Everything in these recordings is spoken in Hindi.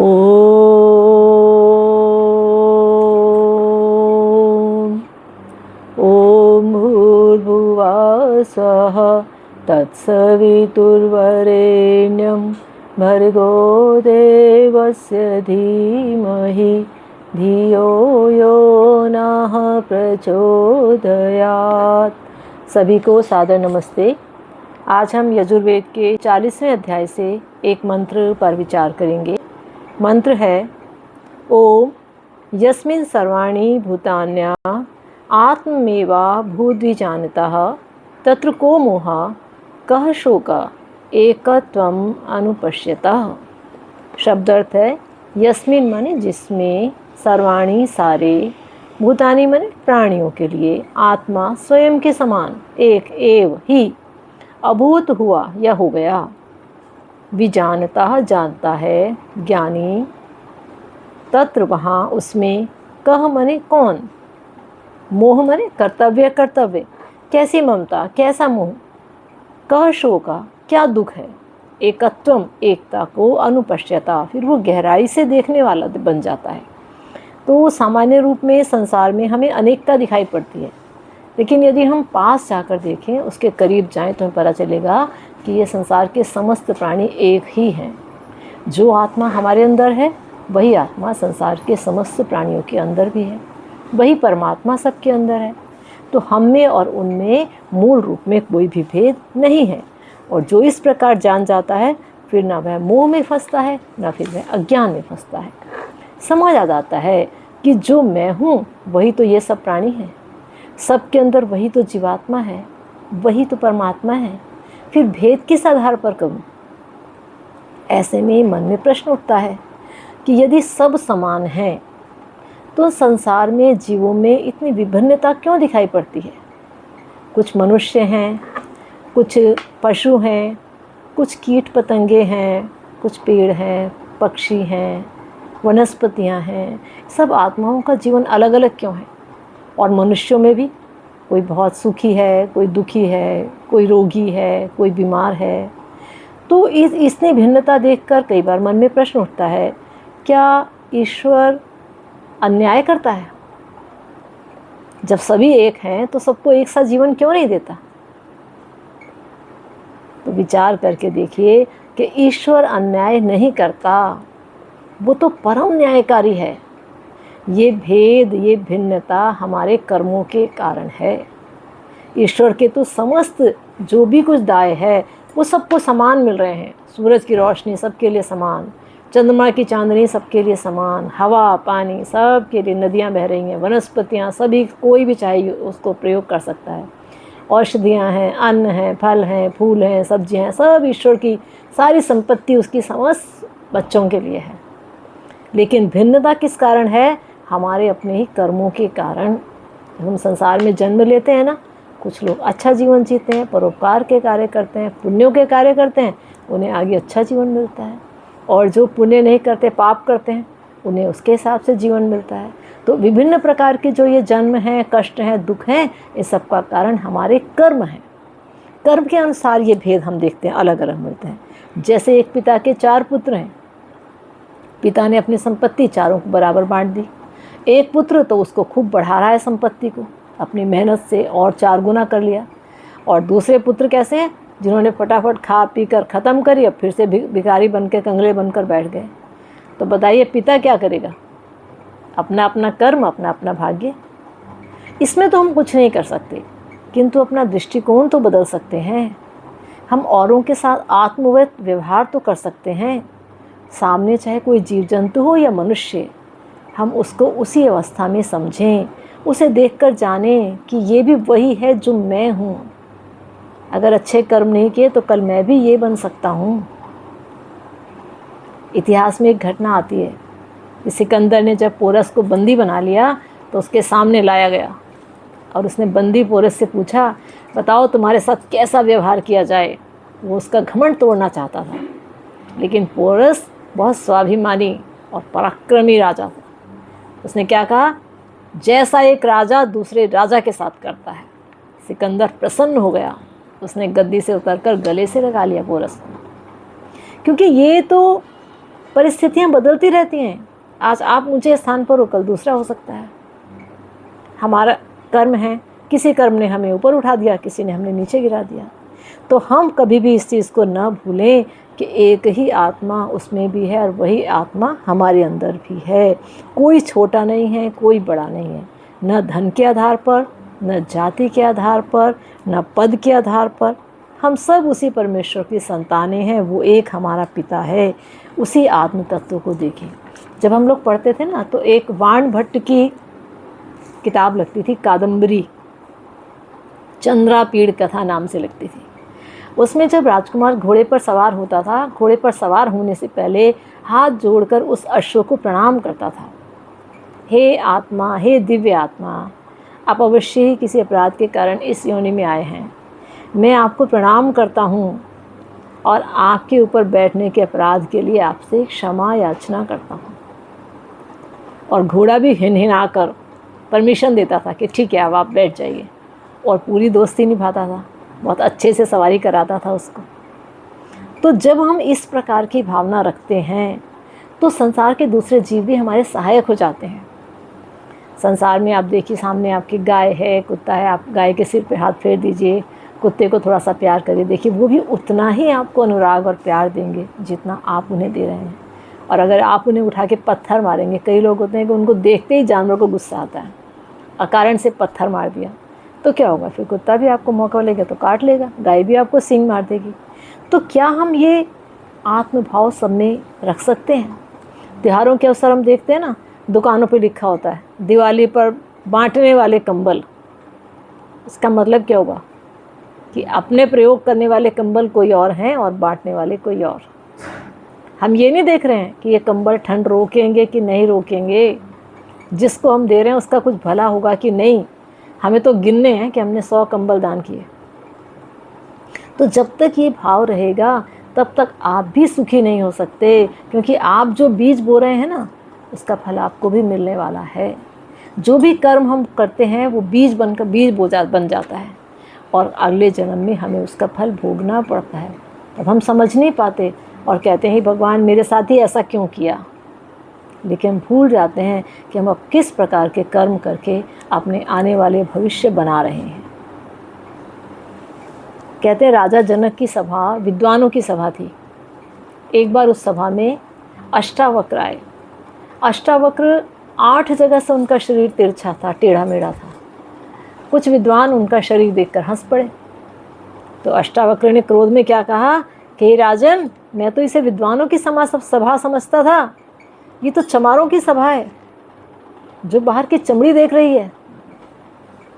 ॐ भूर्भुवः स्वः तत्सवितुर्वरेण्यं भर्गो देवस्य धीमहि धियो यो नः प्रचोदयात्। सभी को सादर नमस्ते। आज हम यजुर्वेद के 40वें अध्याय से एक मंत्र पर विचार करेंगे। मंत्र है ओम यस्मिन् सर्वाणि भूतान्या आत्ममेवा भूद्विजानतः तत्र को मोहः कः शोकः एकत्वम् अनुपश्यतः। शब्दार्थ है यस्मिन् माने जिसमें, सर्वाणि सारे, भूतानि माने प्राणियों के लिए, आत्मा स्वयं के समान, एक एव ही, अभूत हुआ या हो गया, विजानता जानता है, ज्ञानी, तत्र वहाँ उसमें, कह मने कौन, मोह मने कर्तव्य, कर्तव्य कैसी ममता, कैसा मोह, कह शोका क्या दुख है, एकत्वम एकता को, अनुपश्यता फिर वो गहराई से देखने वाला बन जाता है। तो सामान्य रूप में संसार में हमें अनेकता दिखाई पड़ती है, लेकिन यदि हम पास जाकर देखें, उसके करीब जाएं, तो हमें पता चलेगा कि ये संसार के समस्त प्राणी एक ही हैं। जो आत्मा हमारे अंदर है वही आत्मा संसार के समस्त प्राणियों के अंदर भी है, वही परमात्मा सबके अंदर है। तो हम में और उनमें मूल रूप में कोई भी भेद नहीं है। और जो इस प्रकार जान जाता है, फिर ना वह मोह में फंसता है, ना फिर वह अज्ञान में फंसता है। समझ आ जाता है कि जो मैं हूँ वही तो ये सब प्राणी हैं, सबके अंदर वही तो जीवात्मा है, वही तो परमात्मा है। फिर भेद किस आधार पर करूँ? ऐसे में मन में प्रश्न उठता है कि यदि सब समान हैं तो संसार में जीवों में इतनी विभिन्नता क्यों दिखाई पड़ती है? कुछ मनुष्य हैं, कुछ पशु हैं, कुछ कीट पतंगे हैं, कुछ पेड़ हैं, पक्षी हैं, वनस्पतियाँ हैं। सब आत्माओं का जीवन अलग अलग क्यों है? और मनुष्यों में भी कोई बहुत सुखी है, कोई दुखी है, कोई रोगी है, कोई बीमार है। तो इसने भिन्नता देखकर कई बार मन में प्रश्न उठता है, क्या ईश्वर अन्याय करता है? जब सभी एक हैं तो सबको एक सा जीवन क्यों नहीं देता? तो विचार करके देखिए कि ईश्वर अन्याय नहीं करता, वो तो परम न्यायकारी है। ये भेद, ये भिन्नता हमारे कर्मों के कारण है। ईश्वर के तो समस्त जो भी कुछ दाय है वो सबको समान मिल रहे हैं। सूरज की रोशनी सबके लिए समान, चंद्रमा की चांदनी सबके लिए समान, हवा पानी सबके लिए, नदियाँ बह रही हैं, वनस्पतियाँ सभी, कोई भी चाहे उसको प्रयोग कर सकता है। औषधियाँ हैं, अन्न हैं, फल हैं, फूल हैं, सब्जियाँ हैं, सब ईश्वर की सारी संपत्ति उसकी समस्त बच्चों के लिए है। लेकिन भिन्नता किस कारण है? हमारे अपने ही कर्मों के कारण। हम संसार में जन्म लेते हैं ना, कुछ लोग अच्छा जीवन जीते हैं, परोपकार के कार्य करते हैं, पुण्यों के कार्य करते हैं, उन्हें आगे अच्छा जीवन मिलता है। और जो पुण्य नहीं करते, पाप करते हैं, उन्हें उसके हिसाब से जीवन मिलता है। तो विभिन्न प्रकार के जो ये जन्म हैं, कष्ट हैं, दुख हैं, इस सब का कारण हमारे कर्म हैं। कर्म के अनुसार ये भेद हम देखते हैं, अलग अलग मिलते हैं। जैसे एक पिता के 4 पुत्र हैं, पिता ने अपनी संपत्ति चारों को बराबर बांट दी। एक पुत्र तो उसको खूब बढ़ा रहा है संपत्ति को, अपनी मेहनत से और 4 गुना कर लिया। और दूसरे पुत्र कैसे हैं? जिन्होंने फटाफट खा पी कर ख़त्म करी, अब फिर से भिखारी बनकर, कंगले बनकर बैठ गए। तो बताइए पिता क्या करेगा? अपना अपना कर्म, अपना अपना भाग्य। इसमें तो हम कुछ नहीं कर सकते, किंतु अपना दृष्टिकोण तो बदल सकते हैं। हम औरों के साथ आत्मवत व्यवहार तो कर सकते हैं। सामने चाहे कोई जीव जंतु हो या मनुष्य, हम उसको उसी अवस्था में समझें, उसे देखकर जानें कि ये भी वही है जो मैं हूँ। अगर अच्छे कर्म नहीं किए तो कल मैं भी ये बन सकता हूँ। इतिहास में एक घटना आती है, सिकंदर ने जब पोरस को बंदी बना लिया तो उसके सामने लाया गया और उसने बंदी पोरस से पूछा, बताओ तुम्हारे साथ कैसा व्यवहार किया जाए। वो उसका घमंड तोड़ना चाहता था, लेकिन पोरस बहुत स्वाभिमानी और पराक्रमी राजा था। उसने क्या कहा, जैसा एक राजा दूसरे राजा के साथ करता है। सिकंदर प्रसन्न हो गया, उसने गद्दी से उतरकर गले से लगा लिया पोरस को, क्योंकि ये तो परिस्थितियाँ बदलती रहती हैं। आज आप ऊँचे स्थान पर हो, कल दूसरा हो सकता है। हमारा कर्म है, किसी कर्म ने हमें ऊपर उठा दिया, किसी ने हमें नीचे गिरा दिया। तो हम कभी भी इस चीज़ को न भूलें कि एक ही आत्मा उसमें भी है और वही आत्मा हमारे अंदर भी है। कोई छोटा नहीं है, कोई बड़ा नहीं है, न धन के आधार पर, न जाति के आधार पर, न पद के आधार पर। हम सब उसी परमेश्वर की संतानें हैं। वो एक हमारा पिता है। उसी आत्म तत्व को देखें। जब हम लोग पढ़ते थे ना, तो एक वाण भट्ट की किताब लगती थी, कादम्बरी, चंद्रापीड़ कथा नाम से लगती थी। उसमें जब राजकुमार घोड़े पर सवार होता था, घोड़े पर सवार होने से पहले हाथ जोड़कर उस अश्व को प्रणाम करता था। हे आत्मा, हे दिव्य आत्मा, आप अवश्य ही किसी अपराध के कारण इस योनि में आए हैं। मैं आपको प्रणाम करता हूँ और आपके ऊपर बैठने के अपराध के लिए आपसे क्षमा याचना करता हूँ। और घोड़ा भी हिनहिनाकर परमिशन देता था कि ठीक है, अब आप बैठ जाइए, और पूरी दोस्ती निभाता था, बहुत अच्छे से सवारी कराता था उसको। तो जब हम इस प्रकार की भावना रखते हैं तो संसार के दूसरे जीव भी हमारे सहायक हो जाते हैं। संसार में आप देखिए, सामने आपकी गाय है, कुत्ता है, आप गाय के सिर पे हाथ फेर दीजिए, कुत्ते को थोड़ा सा प्यार करिए, देखिए वो भी उतना ही आपको अनुराग और प्यार देंगे जितना आप उन्हें दे रहे हैं। और अगर आप उन्हें उठा के पत्थर मारेंगे, कई लोग होते हैं कि उनको देखते ही जानवर को गुस्सा आता है, अकारण से पत्थर मार दिया, तो क्या होगा? फिर कुत्ता भी आपको मौका लेगा तो काट लेगा, गाय भी आपको सींग मार देगी। तो क्या हम ये आत्मभाव सब में रख सकते हैं? त्योहारों के अवसर हम देखते हैं ना, दुकानों पे लिखा होता है दिवाली पर बांटने वाले कंबल। इसका मतलब क्या होगा कि अपने प्रयोग करने वाले कंबल कोई और हैं और बांटने वाले कोई और। हम ये नहीं देख रहे हैं कि ये कंबल ठंड रोकेंगे कि नहीं रोकेंगे, जिसको हम दे रहे हैं उसका कुछ भला होगा कि नहीं। हमें तो गिनने हैं कि हमने 100 कंबल दान किए। तो जब तक ये भाव रहेगा तब तक आप भी सुखी नहीं हो सकते, क्योंकि आप जो बीज बो रहे हैं ना, उसका फल आपको भी मिलने वाला है। जो भी कर्म हम करते हैं वो बीज बनकर बन जाता है और अगले जन्म में हमें उसका फल भोगना पड़ता है। तब हम समझ नहीं पाते और कहते हैं भगवान मेरे साथ ही ऐसा क्यों किया, लेकिन भूल जाते हैं कि हम अब किस प्रकार के कर्म करके अपने आने वाले भविष्य बना रहे हैं। कहते हैं राजा जनक की सभा, विद्वानों की सभा थी। एक बार उस सभा में अष्टावक्र आए। अष्टावक्र 8 जगह से उनका शरीर तिरछा था, टेढ़ा मेढ़ा था। कुछ विद्वान उनका शरीर देखकर हंस पड़े। तो अष्टावक्र ने क्रोध में क्या कहा कि राजन, मैं तो इसे विद्वानों की सभा समझता था, ये तो चमारों की सभा है जो बाहर की चमड़ी देख रही है,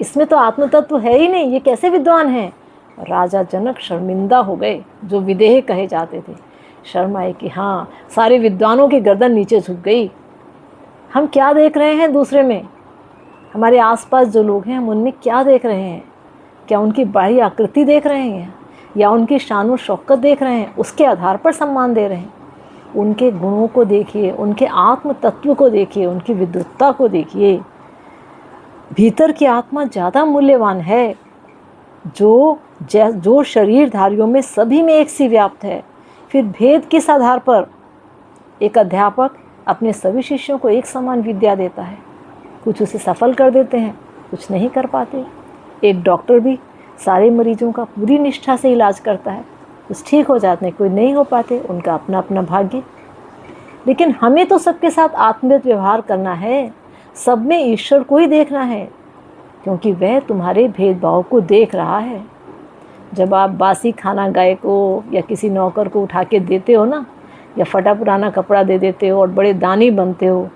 इसमें तो आत्मतत्व है ही नहीं, ये कैसे विद्वान हैं। राजा जनक शर्मिंदा हो गए, जो विदेह कहे जाते थे, शर्म आए कि हाँ, सारे विद्वानों की गर्दन नीचे झुक गई। हम क्या देख रहे हैं दूसरे में, हमारे आसपास जो लोग हैं हम उनमें क्या देख रहे हैं? क्या उनकी बाह्य आकृति देख रहे हैं या उनकी शान और शौकत देख रहे हैं? उसके आधार पर सम्मान दे रहे हैं? उनके गुणों को देखिए, उनके आत्म तत्व को देखिए, उनकी विद्वत्ता को देखिए। भीतर की आत्मा ज़्यादा मूल्यवान है, जो शरीरधारियों में सभी में एक सी व्याप्त है। फिर भेद किस आधार पर? एक अध्यापक अपने सभी शिष्यों को एक समान विद्या देता है, कुछ उसे सफल कर देते हैं, कुछ नहीं कर पाते। एक डॉक्टर भी सारे मरीजों का पूरी निष्ठा से इलाज करता है, कुछ ठीक हो जाते हैं, कोई नहीं हो पाते, उनका अपना अपना भाग्य। लेकिन हमें तो सबके साथ आत्मीयत व्यवहार करना है, सब में ईश्वर को ही देखना है, क्योंकि वह तुम्हारे भेदभाव को देख रहा है। जब आप बासी खाना गाय को या किसी नौकर को उठा के देते हो ना, या फटा पुराना कपड़ा दे देते हो और बड़े दानी बनते हो,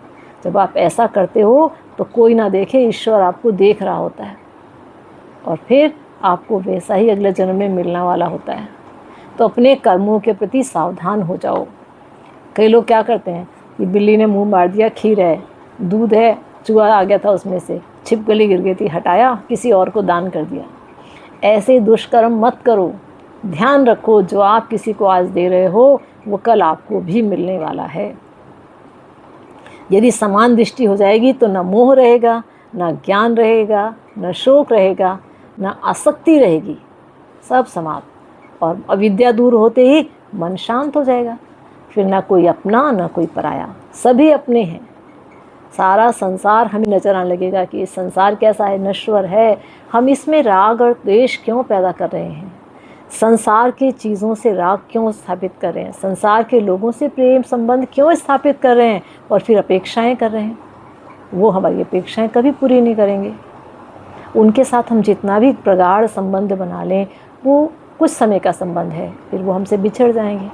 जब आप ऐसा करते हो तो कोई ना देखे, ईश्वर आपको देख रहा होता है और फिर आपको वैसा ही अगले जन्म में मिलने वाला होता है। तो अपने कर्मों के प्रति सावधान हो जाओ। कई लोग क्या करते हैं, ये बिल्ली ने मुंह मार दिया, खीर है, दूध है, चूहा आ गया था उसमें से, छिपकली गिर गई थी, हटाया, किसी और को दान कर दिया। ऐसे दुष्कर्म मत करो। ध्यान रखो, जो आप किसी को आज दे रहे हो वो कल आपको भी मिलने वाला है। यदि समान दृष्टि हो जाएगी तो न मोह रहेगा, न ज्ञान रहेगा, न शोक रहेगा, न आसक्ति रहेगी, सब समाप्त। और अविद्या दूर होते ही मन शांत हो जाएगा। फिर ना कोई अपना ना कोई पराया, सभी अपने हैं। सारा संसार हमें नजर आने लगेगा कि ये संसार कैसा है, नश्वर है। हम इसमें राग और द्वेष क्यों पैदा कर रहे हैं, संसार की चीज़ों से राग क्यों स्थापित कर रहे हैं, संसार के लोगों से प्रेम संबंध क्यों स्थापित कर रहे हैं, और फिर अपेक्षाएं कर रहे हैं। वो हमारी अपेक्षाएं कभी पूरी नहीं करेंगे। उनके साथ हम जितना भी प्रगाढ़ संबंध बना लें, वो कुछ समय का संबंध है, फिर वो हमसे बिछड़ जाएंगे।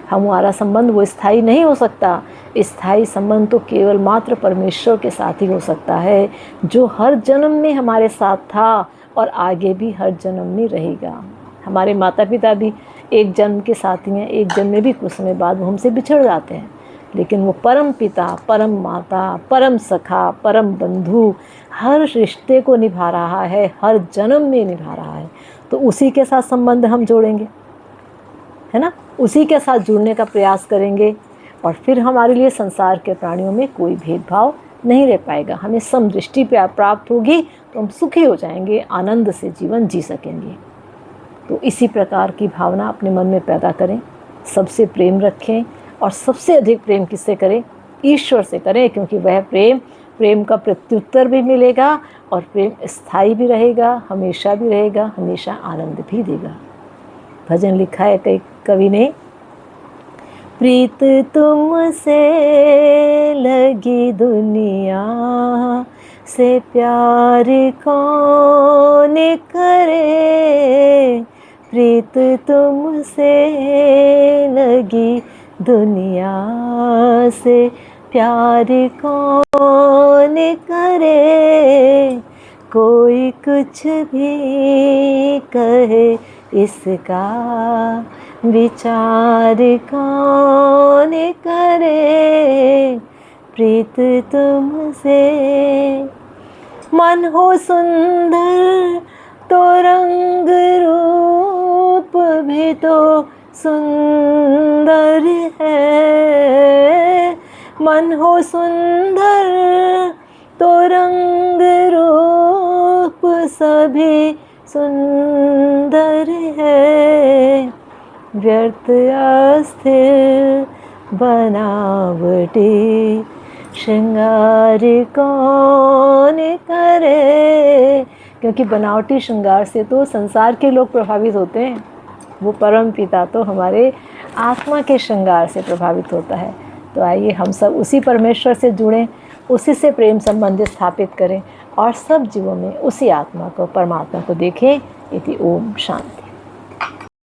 हमारा संबंध वो स्थायी नहीं हो सकता। स्थायी संबंध तो केवल मात्र परमेश्वर के साथ ही हो सकता है, जो हर जन्म में हमारे साथ था और आगे भी हर जन्म में रहेगा। हमारे माता पिता भी एक जन्म के साथी हैं, एक जन्म में भी कुछ समय बाद वो हमसे बिछड़ जाते हैं, लेकिन वो परम पिता, परम माता, परम सखा, परम बंधु हर रिश्ते को निभा रहा है, हर जन्म में निभा रहा है। तो उसी के साथ संबंध हम जोड़ेंगे, है ना, उसी के साथ जुड़ने का प्रयास करेंगे, और फिर हमारे लिए संसार के प्राणियों में कोई भेदभाव नहीं रह पाएगा। हमें समदृष्टि प्राप्त होगी तो हम सुखी हो जाएंगे, आनंद से जीवन जी सकेंगे। तो इसी प्रकार की भावना अपने मन में पैदा करें, सबसे प्रेम रखें, और सबसे अधिक प्रेम किससे करें, ईश्वर से करें, क्योंकि वह प्रेम का प्रत्युत्तर भी मिलेगा, और प्रेम स्थायी भी रहेगा, हमेशा भी रहेगा, हमेशा आनंद भी देगा। भजन लिखा है कई कवि ने, प्रीत तुमसे लगी दुनिया से प्यार कौन करे, प्रीत तुमसे लगी दुनिया से प्यार कौन करे, कोई कुछ भी कहे इसका विचार कौन करे, प्रीत तुमसे। मन हो सुंदर तो रंग रूप भी तो सुंदर है, मन हो सुंदर तो रंग रूप सभी सुंदर है, व्यर्थ अस्थिर बनावटी श्रृंगार कौन करे, क्योंकि बनावटी श्रृंगार से तो संसार के लोग प्रभावित होते हैं, वो परम पिता तो हमारे आत्मा के श्रृंगार से प्रभावित होता है। तो आइए हम सब उसी परमेश्वर से जुड़ें, उसी से प्रेम संबंध स्थापित करें, और सब जीवों में उसी आत्मा को, परमात्मा को देखें। इति ओम शांति।